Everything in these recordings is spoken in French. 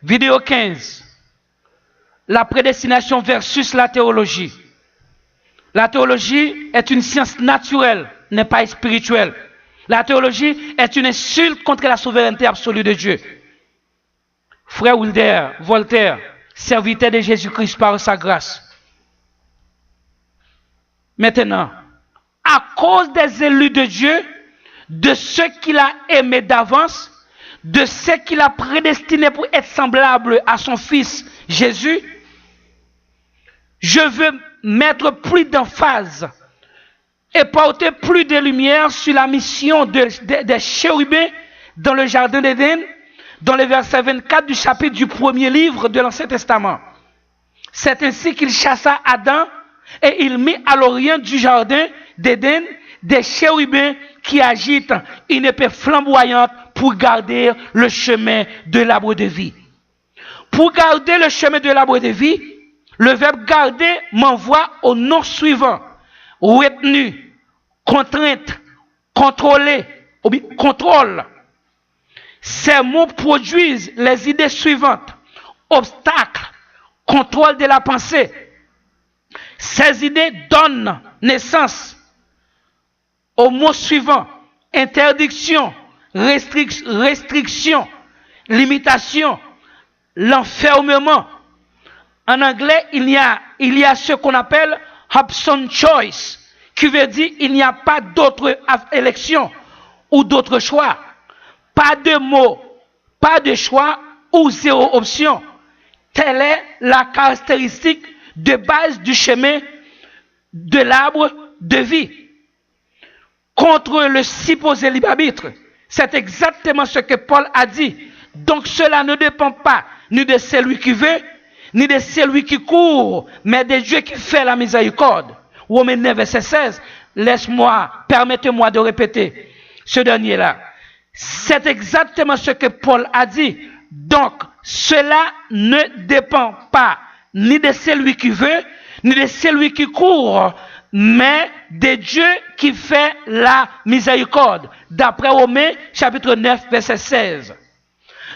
Vidéo 15. La prédestination versus la théologie. La théologie est une science naturelle, n'est pas spirituelle. La théologie est une insulte contre la souveraineté absolue de Dieu. Frère Wilder, Voltaire, serviteur de Jésus-Christ par sa grâce. Maintenant, à cause des élus de Dieu, de ceux qu'il a aimés d'avance, de ceux qu'il a prédestinés pour être semblables à son Fils Jésus, je veux mettre plus d'emphase et porter plus de lumière sur la mission des chérubins dans le jardin d'Éden, dans le verset 24 du chapitre du premier livre de l'Ancien Testament. C'est ainsi qu'il chassa Adam et il mit à l'orient du jardin d'Éden des chérubins qui agitent une épée flamboyante pour garder le chemin de l'arbre de vie. Pour garder le chemin de l'arbre de vie, le verbe garder m'envoie au nom suivant: retenu, contrainte, contrôler, ou bien contrôle. Ces mots produisent les idées suivantes: obstacle, contrôle de la pensée. Ces idées donnent naissance au mot suivant: interdiction, restriction, limitation, l'enfermement. En anglais, il y a ce qu'on appelle option choice, qui veut dire il n'y a pas d'autre élection ou d'autre choix. Pas de mot, pas de choix ou zéro option. Telle est la caractéristique de base du chemin de l'arbre de vie. Contre le supposé libre arbitre, c'est exactement ce que Paul a dit. Donc cela ne dépend pas ni de celui qui veut, ni de celui qui court, mais de Dieu qui fait la miséricorde. Romains 9, verset 16. Permettez-moi de répéter ce dernier-là. C'est exactement ce que Paul a dit. Donc, cela ne dépend pas ni de celui qui veut, ni de celui qui court, mais de Dieu qui fait la miséricorde. D'après Romains, chapitre 9, verset 16.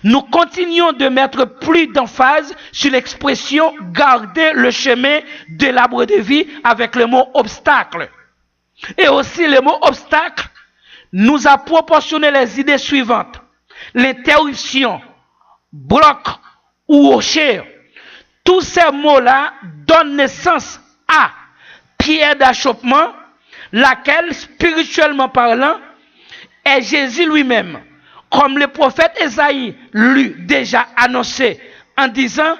Nous continuons de mettre plus d'emphase sur l'expression « garder le chemin de l'arbre de vie » avec le mot « obstacle ». Et aussi le mot « obstacle » nous a proportionné les idées suivantes: l'interruption, bloc ou rocher. Tous ces mots-là donnent naissance à pierre d'achoppement, laquelle, spirituellement parlant, est Jésus lui-même. Comme le prophète Ésaïe l'eut déjà annoncé en disant: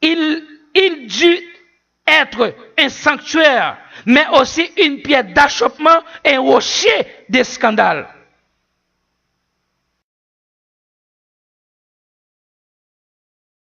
il dut être un sanctuaire, mais aussi une pierre d'achoppement et un rocher de scandale.